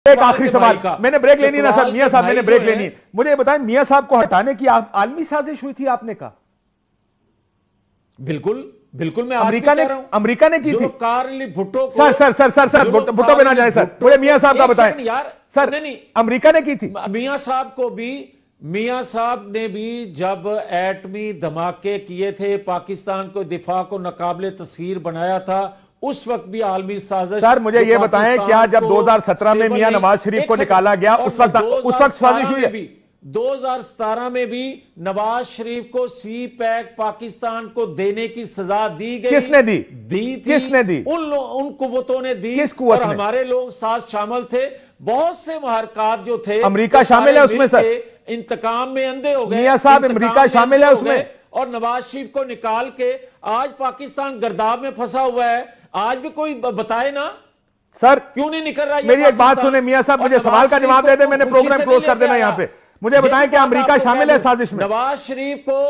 ایک آخری سوال، میں نے بریک لینی نا سر، میاں صاحب میں نے بریک لینی ہے، مجھے بتائیں میاں صاحب کو ہٹانے کی عالمی سازش ہوئی تھی آپ نے کہا؟ بالکل بالکل، میں آج بھی کہہ رہا ہوں امریکہ نے کی تھی بھٹو کو سر بھٹو پہ نہ جائیں سر، مجھے میاں صاحب کا بتائیں سر، امریکہ نے کی تھی؟ میاں صاحب نے بھی جب ایٹمی دھماکے کیے تھے، پاکستان کو دفاع کو ناقابل تسخیر بنایا تھا، اس وقت بھی عالمی سازش۔ سر مجھے یہ بتائیں کیا جب 2017 میں میاں نواز شریف کو نکالا گیا اس وقت سازش ہوئی ہے؟ 2017 میں بھی نواز شریف کو سی پیک پاکستان کو دینے کی سزا دی گئی۔ کس نے دی؟ کس نے دی؟ ان قوتوں نے دی، اور ہمارے لوگ ساتھ شامل تھے۔ بہت سے محرکات جو تھے امریکہ شامل ہے اس میں سر، انتقام میں اندھے ہو گئے، میاں صاحب امریکہ شامل ہے اس میں، اور نواز شریف کو نکال کے آج پاکستان گرداب میں پھنسا ہوا ہے۔ آج بھی کوئی بتائے نا سر کیوں نہیں نکل رہا؟ میری ایک بات سنیں میاں صاحب، مجھے سوال کا جواب دے دیں، میں نے پروگرام کلوز کر دینا یہاں پہ۔ مجھے بتائیں کہ امریکہ شامل ہے سازش میں؟ نواز شریف کو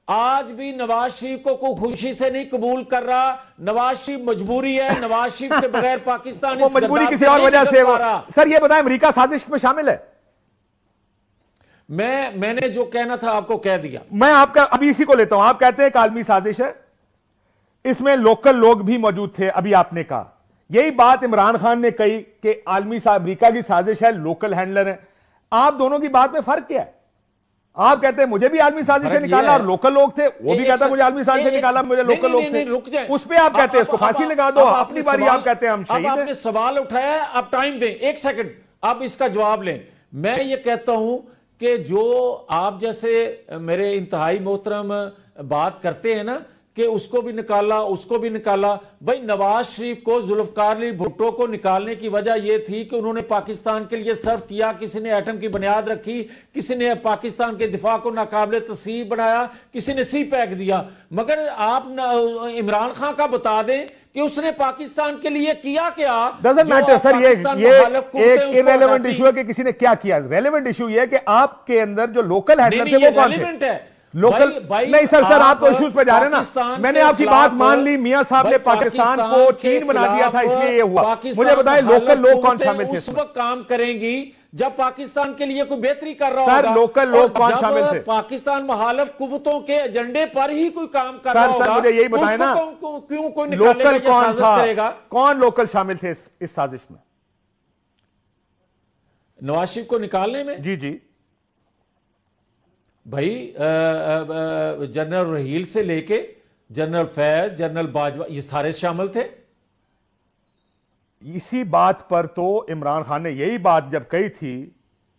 آج بھی نواز شریف کو کوئی خوشی سے نہیں قبول کر رہا۔ نواز شریف مجبوری ہے، نواز شریف کے بغیر پاکستان وہ مجبوری کسی اور وجہ سے وہ۔ سر یہ بتائیں امریکہ سازش میں شامل ہے؟ میں نے جو کہنا تھا آپ کو کہہ دیا۔ میں آپ کا ابھی اسی کو لیتا ہوں، آپ کہتے ہیں کہ عالمی سازش ہے، اس میں لوکل لوگ بھی موجود تھے، ابھی آپ نے کہا یہی بات عمران خان نے کہی کہ عالمی امریکہ کی سازش ہے، لوکل ہینڈلر ہیں۔ آپ دونوں کی بات میں فرق کیا ہے؟ آپ کہتے ہیں مجھے بھی عالمی سازش سے نکالا اور لوکل لوگ تھے، وہ بھی کہتا ہے مجھے عالمی سازش سے نکالا، مجھے لوکل لوگ تھے، اس پہ آپ کہتے ہیں اس کو پھانسی لگا دو، اپنی باری آپ کہتے ہیں ہم شہید ہیں۔ اب آپ نے سوال اٹھایا ہے، اب ٹائم دیں، ایک سیکنڈ اب اس کا جواب لیں۔ میں یہ کہتا ہوں کہ جو آپ جیسے میرے انتہائی محترم بات کرتے ہیں نا کہ اس کو بھی نکالا، اس کو بھی نکالا، بھائی نواز شریف کو ذوالفقار علی بھٹو کو نکالنے کی وجہ یہ تھی کہ انہوں نے پاکستان کے لیے سرو کیا، کسی نے ایٹم کی بنیاد رکھی، کسی نے پاکستان کے دفاع کو ناقابل تسخیر بنایا، کسی نے سی پیک دیا، مگر آپ عمران خان کا بتا دیں کہ اس نے پاکستان کے لیے کیا کیا؟ ڈزنٹ میٹر سر، یہ ایک irrelevant ایشو ہے کہ کسی نے کیا کیا، ریلیونٹ ایشو یہ ہے کہ آپ کے اندر جو لوکل ہینڈلر تھے وہ کون تھے؟ لوکل نہیں سر آپ تو ایشوز پہ جا رہے ہیں نا، میں نے آپ کی بات مان لی، میاں صاحب نے پاکستان کو چین بنا دیا تھا اس لیے یہ ہوا، مجھے بتائیں لوکل لوگ کون شامل تھے؟ اس وقت کام کریں گی جب پاکستان کے لیے کوئی بہتری کر رہا ہوگا، سر لوکل لوگ کون شامل تھے؟ پاکستان مخالف قوتوں کے ایجنڈے پر ہی کوئی کام کر رہا ہوگا، سر مجھے یہی بتائیں نا کیوں کوئی نکالے گا یا سازش کرے گا؟ کون لوکل شامل تھے اس سازش میں؟ نواز شریف کو نکالنے میں جی جی بھائی جنرل رحیل سے لے کے جنرل فیض، جنرل باجوہ، یہ سارے شامل تھے۔ اسی بات پر تو عمران خان نے یہی بات جب کہی تھی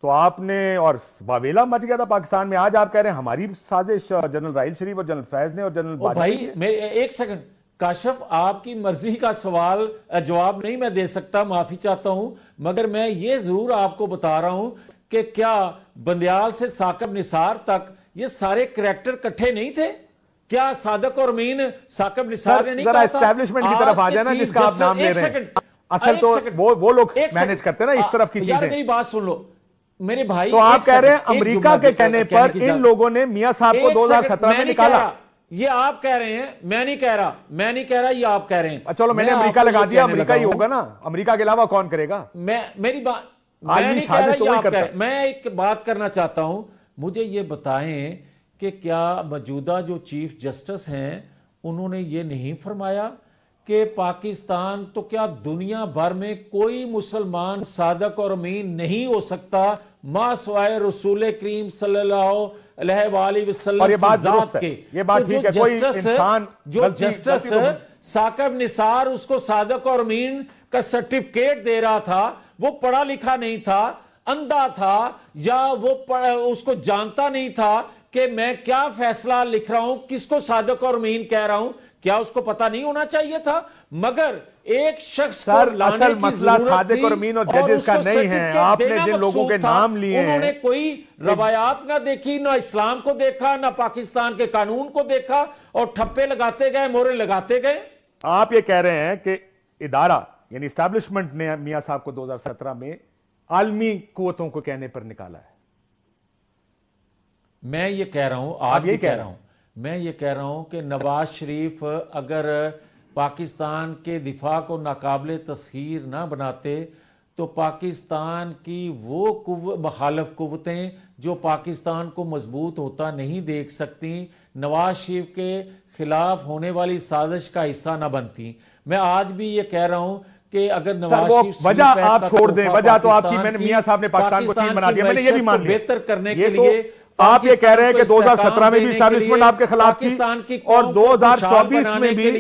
تو آپ نے، اور واویلا مچ گیا تھا پاکستان میں، آج آپ کہہ رہے ہیں ہماری سازش جنرل رحیل شریف اور جنرل فیض نے اور جنرل باجوہ۔ بھائی میں ایک سیکنڈ کاشف، آپ کی مرضی کا سوال جواب نہیں میں دے سکتا، معافی چاہتا ہوں، مگر میں یہ ضرور آپ کو بتا رہا ہوں کہ کیا بندیال سے ثاقب نثار تک یہ سارے کریکٹر کٹھے نہیں تھے؟ کیا صادق اور امین ثاقب نثار نے نہیں کہا تھا؟ ذرا اسٹیبلشمنٹ کی طرف آ جانا جس کا آپ نام لے رہے ہیں، اصل تو وہ لوگ مینج کرتے ہیں نا اس طرف کی چیزیں۔ یار میری بات سن لو میرے بھائی، تو آپ کہہ رہے ہیں امریکہ کے کہنے پر ان لوگوں نے میاں صاحب کو 2017 میں نکالا؟ یہ آپ کہہ رہے ہیں، میں نہیں کہہ رہا، یہ آپ کہہ رہے ہیں۔ چلو میں نے امریکہ لگا دیا، امریکہ ہی ہوگا نا، امریکہ کے علاوہ کون کرے گا؟ میری بات میں نہیں کہہ رہا، یہ آپ کہہ رہے ہیں۔ میں ایک بات کرنا چاہتا ہوں، مجھے یہ بتائیں کہ کیا موجودہ جو چیف جسٹس ہیں انہوں نے یہ نہیں فرمایا کہ پاکستان تو کیا دنیا بھر میں کوئی مسلمان صادق اور امین نہیں ہو سکتا ما سوائے رسول کریم صلی اللہ علیہ وآلہ وسلم کی ذات کے؟ یہ بات ٹھیک ہے، کوئی انسان جو جسٹس ثاقب نثار اس کو صادق اور امین کا سرٹیفکیٹ دے رہا تھا، وہ پڑھا لکھا نہیں تھا، اندھا تھا، یا وہ اس کو جانتا نہیں تھا کہ میں کیا فیصلہ لکھ رہا ہوں، کس کو صادق اور امین کہہ رہا ہوں؟ کیا اس کو پتہ نہیں ہونا چاہیے تھا؟ مگر ایک شخص کو لانے کی مسئلہ صادق اور امین اور ججز کا نہیں ہے، آپ نے جن لوگوں کے نام لیے ہیں، انہوں نے کوئی روایات نہ دیکھی، نہ اسلام کو دیکھا، نہ پاکستان کے قانون کو دیکھا، اور ٹھپے لگاتے گئے، مورے لگاتے گئے۔ آپ یہ کہہ رہے ہیں کہ ادارہ یعنی اسٹیبلشمنٹ نے میاں صاحب کو 2017 میں عالمی قوتوں کو کہنے پر نکالا ہے۔ میں یہ کہہ رہا ہوں، آج بھی کہہ رہا ہوں، میں یہ کہہ رہا ہوں کہ نواز شریف اگر پاکستان کے دفاع کو ناقابل تسخیر نہ بناتے تو پاکستان کی وہ مخالف قوتیں جو پاکستان کو مضبوط ہوتا نہیں دیکھ سکتی، نواز شریف کے خلاف ہونے والی سازش کا حصہ نہ بنتی۔ میں آج بھی یہ کہہ رہا ہوں کہ اگر نواز شریف وجہ آپ چھوڑ دیں، وجہ تو آپ کی، میں نے میاں صاحب نے پاکستان کو چین بنا دیا، میں نے یہ بھی مان لیا، بہتر کرنے کے لیے آپ یہ کہہ رہے ہیں کہ 2017 میں بھی اسٹیبلشمنٹ آپ کے خلاف تھی اور 2024 میں بھی۔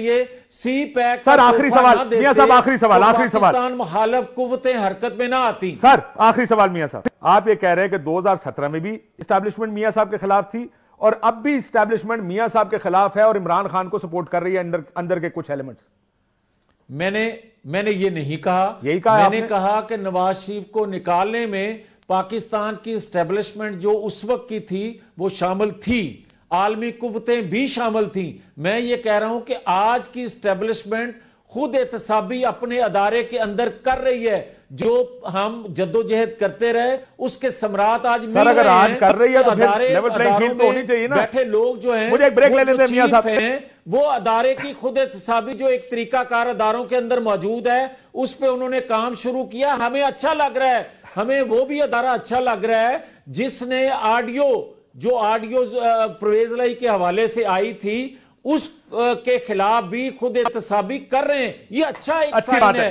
سی پیک سر آخری سوال میاں صاحب، آخری سوال، آخری سوال، پاکستان مخالف قوتیں حرکت میں نہ آتی۔ سر آخری سوال میاں صاحب، آپ یہ کہہ رہے ہیں کہ 2017 میں بھی اسٹیبلشمنٹ میاں صاحب کے خلاف تھی اور اب بھی اسٹیبلشمنٹ میاں صاحب کے خلاف ہے اور عمران خان کو سپورٹ کر رہی ہے اندر کے کچھ ایلیمنٹس۔ میں نے یہ نہیں کہا، یہی کہا میں نے کہا کہ نواز شریف کو نکالنے میں پاکستان کی اسٹیبلشمنٹ جو اس وقت کی تھی وہ شامل تھی، عالمی قوتیں بھی شامل تھیں۔ میں یہ کہہ رہا ہوں کہ آج کی اسٹیبلشمنٹ خود احتسابی اپنے ادارے کے اندر کر رہی ہے، جو ہم جدوجہد کرتے رہے اس کے ثمرات آج مل رہے ہیں۔ سر اگر آج کر رہی ہے تو پھر لیول پلینگ فیلڈ تو ہونی چاہیے نا۔ بیٹھے لوگ جو ہیں، مجھے ایک بریک لے لیتے ہیں میاں صاحب، وہ ادارے کی خود احتسابی جو ایک طریقہ کار اداروں کے اندر موجود ہے اس پہ انہوں نے کام شروع کیا، ہمیں اچھا لگ رہا ہے، ہمیں وہ بھی ادارہ اچھا لگ رہا ہے جس نے آڈیو پرویز الہی کے حوالے سے آئی تھی اس کے خلاف بھی خود احتسابی کر رہے ہیں، یہ اچھا ایک سائن ہے۔